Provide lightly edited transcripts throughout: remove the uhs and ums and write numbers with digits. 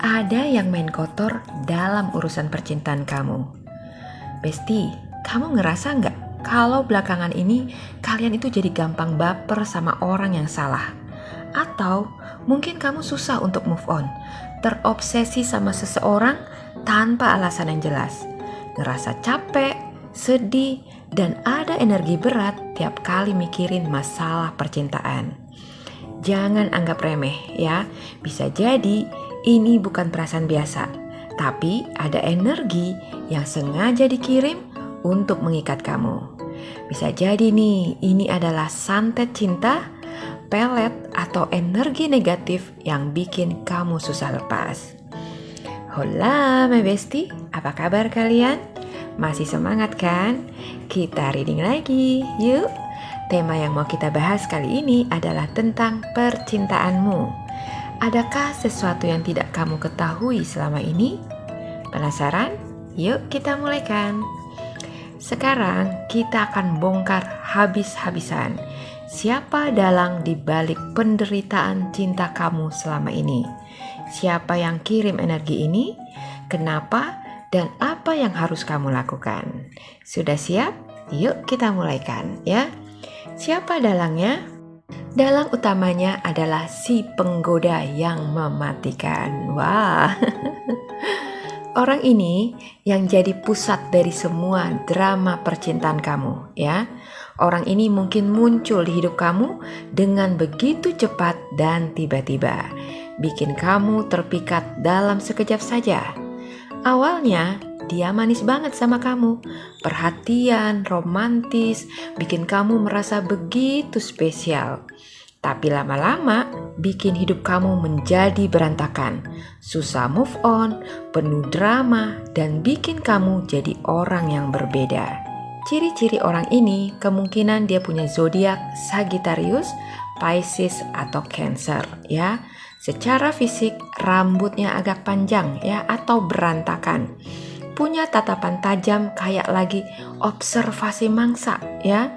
ada yang main kotor dalam urusan percintaan kamu. Besti, kamu ngerasa nggak kalau belakangan ini kalian itu jadi gampang baper sama orang yang salah? Atau mungkin kamu susah untuk move on, terobsesi sama seseorang tanpa alasan yang jelas, ngerasa capek, sedih, dan ada energi berat tiap kali mikirin masalah percintaan. Jangan anggap remeh ya, bisa jadi ini bukan perasaan biasa, tapi ada energi yang sengaja dikirim untuk mengikat kamu. Bisa jadi nih, ini adalah santet cinta, pelet, atau energi negatif yang bikin kamu susah lepas. Hola my bestie, apa kabar kalian? Masih semangat kan? Kita reading lagi, yuk! Tema yang mau kita bahas kali ini adalah tentang percintaanmu. Adakah sesuatu yang tidak kamu ketahui selama ini? Penasaran? Yuk kita mulaikan. Sekarang kita akan bongkar habis-habisan siapa dalang di balik penderitaan cinta kamu selama ini. Siapa yang kirim energi ini? Kenapa? Dan apa yang harus kamu lakukan? Sudah siap? Yuk kita mulaikan ya. Siapa dalangnya? Dalang utamanya adalah si penggoda yang mematikan. Wah. Orang ini yang jadi pusat dari semua drama percintaan kamu ya. Orang ini mungkin muncul di hidup kamu dengan begitu cepat dan tiba-tiba, bikin kamu terpikat dalam sekejap saja. Awalnya dia manis banget sama kamu, perhatian, romantis, bikin kamu merasa begitu spesial. Tapi lama-lama bikin hidup kamu menjadi berantakan, susah move on, penuh drama, dan bikin kamu jadi orang yang berbeda. Ciri-ciri orang ini kemungkinan dia punya zodiak Sagittarius, Pisces, atau Cancer ya. Secara fisik rambutnya agak panjang ya atau berantakan. Punya tatapan tajam kayak lagi observasi mangsa ya.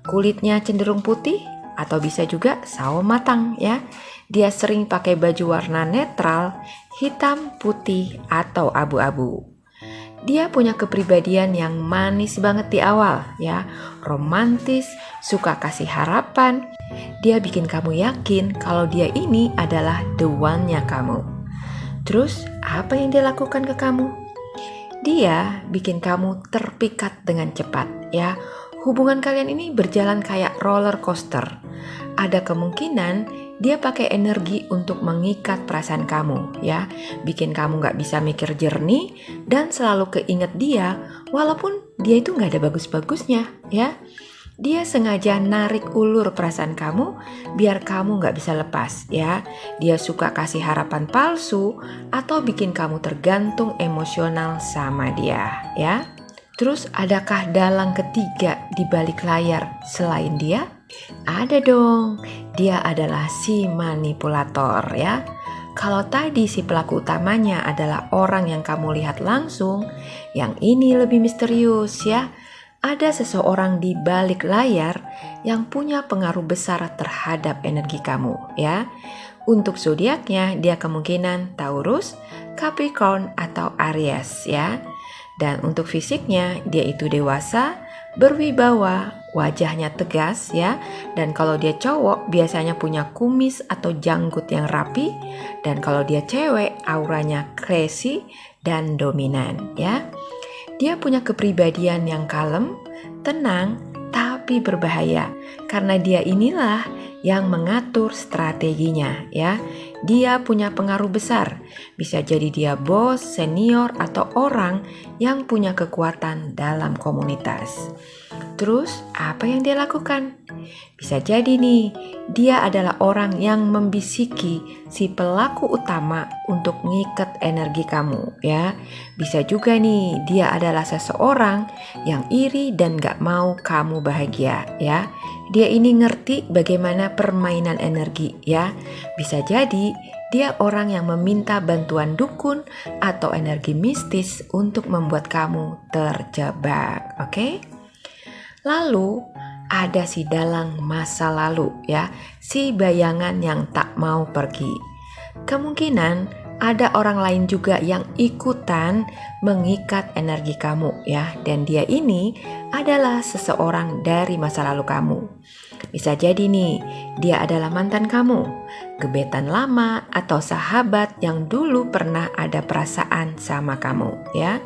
Kulitnya cenderung putih atau bisa juga sawo matang ya. Dia sering pakai baju warna netral, hitam, putih, atau abu-abu. Dia punya kepribadian yang manis banget di awal ya, romantis, suka kasih harapan. Dia bikin kamu yakin kalau dia ini adalah the one-nya kamu. Terus apa yang dia lakukan ke kamu? Dia bikin kamu terpikat dengan cepat ya. Hubungan kalian ini berjalan kayak roller coaster. Ada kemungkinan dia pakai energi untuk mengikat perasaan kamu ya, bikin kamu gak bisa mikir jernih dan selalu keinget dia walaupun dia itu gak ada bagus-bagusnya ya. Dia sengaja narik ulur perasaan kamu biar kamu gak bisa lepas ya. Dia suka kasih harapan palsu atau bikin kamu tergantung emosional sama dia ya. Terus adakah dalang ketiga di balik layar selain dia? Ada dong, dia adalah si manipulator ya. Kalau tadi si pelaku utamanya adalah orang yang kamu lihat langsung, yang ini lebih misterius ya. Ada seseorang di balik layar yang punya pengaruh besar terhadap energi kamu ya. Untuk zodiaknya dia kemungkinan Taurus, Capricorn, atau Aries ya. Dan untuk fisiknya dia itu dewasa, berwibawa, wajahnya tegas ya. Dan kalau dia cowok biasanya punya kumis atau janggut yang rapi. Dan kalau dia cewek auranya classy dan dominan ya. Dia punya kepribadian yang kalem, tenang, tapi berbahaya. Karena dia inilah yang mengatur strateginya ya. Dia punya pengaruh besar. Bisa jadi dia bos, senior, atau orang yang punya kekuatan dalam komunitas. Terus apa yang dia lakukan? Bisa jadi nih, dia adalah orang yang membisiki si pelaku utama untuk ngikat energi kamu ya. Bisa juga nih, dia adalah seseorang yang iri dan gak mau kamu bahagia ya. Dia ini ngerti bagaimana permainan energi ya. Bisa jadi dia orang yang meminta bantuan dukun atau energi mistis untuk membuat kamu terjebak, oke? Lalu ada si dalang masa lalu ya, si bayangan yang tak mau pergi. Kemungkinan ada orang lain juga yang ikutan mengikat energi kamu ya. Dan dia ini adalah seseorang dari masa lalu kamu. Bisa jadi nih, dia adalah mantan kamu, gebetan lama, atau sahabat yang dulu pernah ada perasaan sama kamu ya.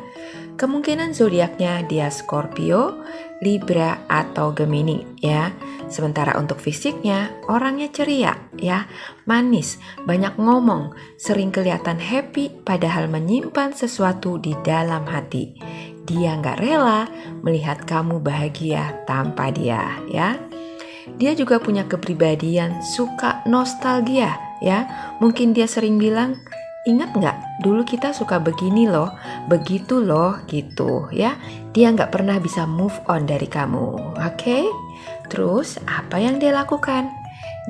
Kemungkinan zodiaknya dia Scorpio, Libra, atau Gemini ya. Sementara untuk fisiknya, orangnya ceria ya, manis, banyak ngomong, sering kelihatan happy padahal menyimpan sesuatu di dalam hati. Dia nggak rela melihat kamu bahagia tanpa dia ya. Dia juga punya kepribadian suka nostalgia ya. Mungkin dia sering bilang, ingat nggak dulu kita suka begini loh, begitu loh gitu ya. Dia nggak pernah bisa move on dari kamu, oke? Terus apa yang dia lakukan?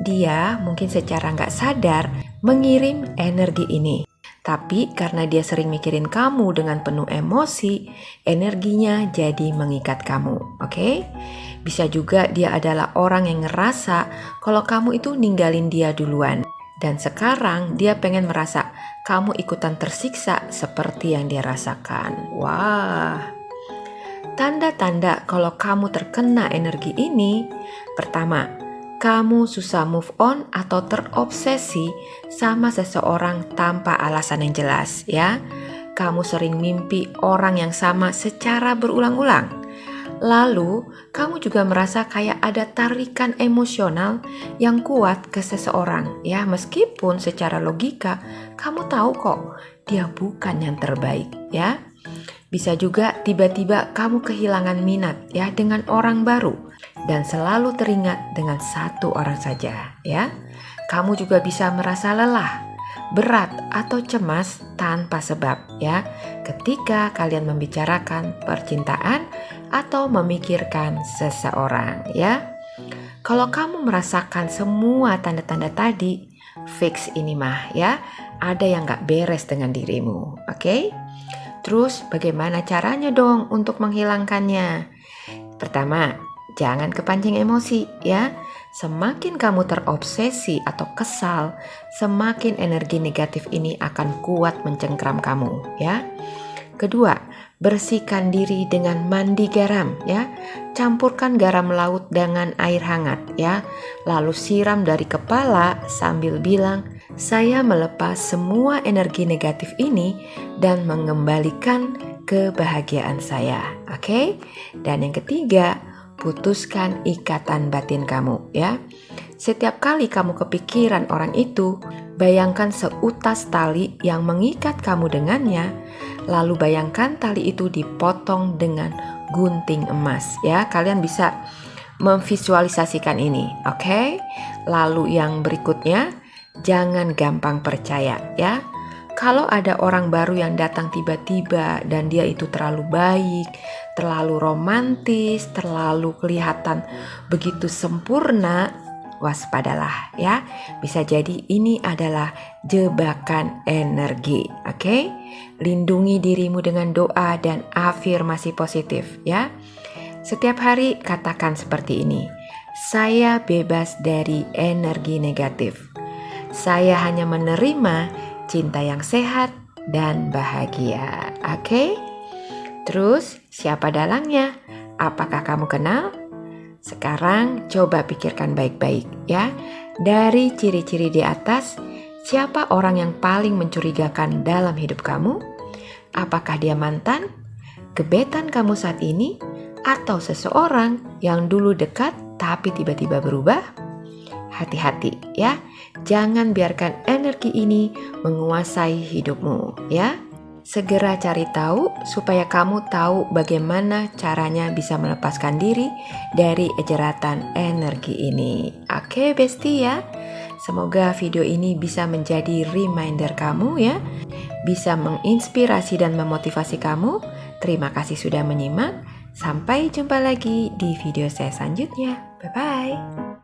Dia mungkin secara nggak sadar mengirim energi ini. Tapi karena dia sering mikirin kamu dengan penuh emosi, energinya jadi mengikat kamu, oke? Bisa juga dia adalah orang yang ngerasa kalau kamu itu ninggalin dia duluan. Dan sekarang dia pengen merasa kamu ikutan tersiksa seperti yang dia rasakan. Wah. Tanda-tanda kalau kamu terkena energi ini, pertama, kamu susah move on atau terobsesi sama seseorang tanpa alasan yang jelas ya. Kamu sering mimpi orang yang sama secara berulang-ulang. Lalu, kamu juga merasa kayak ada tarikan emosional yang kuat ke seseorang ya, meskipun secara logika kamu tahu kok dia bukan yang terbaik ya. Bisa juga tiba-tiba kamu kehilangan minat ya dengan orang baru dan selalu teringat dengan satu orang saja ya. Kamu juga bisa merasa lelah, berat atau cemas tanpa sebab ya ketika kalian membicarakan percintaan atau memikirkan seseorang ya. Kalau kamu merasakan semua tanda-tanda tadi, fix ini mah ya, ada yang gak beres dengan dirimu, oke? Terus bagaimana caranya dong untuk menghilangkannya? Pertama, jangan kepancing emosi ya. Semakin kamu terobsesi atau kesal, semakin energi negatif ini akan kuat mencengkram kamu ya. Kedua, bersihkan diri dengan mandi garam ya. Campurkan garam laut dengan air hangat ya. Lalu siram dari kepala sambil bilang, saya melepas semua energi negatif ini dan mengembalikan kebahagiaan saya. Oke? Dan yang ketiga, putuskan ikatan batin kamu ya. Setiap kali kamu kepikiran orang itu, bayangkan seutas tali yang mengikat kamu dengannya, lalu bayangkan tali itu dipotong dengan gunting emas ya. Kalian bisa memvisualisasikan ini, oke? Lalu yang berikutnya, jangan gampang percaya ya. Kalau ada orang baru yang datang tiba-tiba dan dia itu terlalu baik, terlalu romantis, terlalu kelihatan begitu sempurna, waspadalah ya. Bisa jadi ini adalah jebakan energi, oke? Lindungi dirimu dengan doa dan afirmasi positif ya. Setiap hari katakan seperti ini, saya bebas dari energi negatif. Saya hanya menerima cinta yang sehat dan bahagia. Oke? Terus siapa dalangnya? Apakah kamu kenal? Sekarang coba pikirkan baik-baik ya. Dari ciri-ciri di atas, siapa orang yang paling mencurigakan dalam hidup kamu? Apakah dia mantan, gebetan kamu saat ini, atau seseorang yang dulu dekat tapi tiba-tiba berubah? Hati-hati ya. Jangan biarkan energi ini menguasai hidupmu ya. Segera cari tahu supaya kamu tahu bagaimana caranya bisa melepaskan diri dari jeratan energi ini. Oke, Besti ya. Semoga video ini bisa menjadi reminder kamu ya. Bisa menginspirasi dan memotivasi kamu. Terima kasih sudah menyimak. Sampai jumpa lagi di video saya selanjutnya. Bye-bye.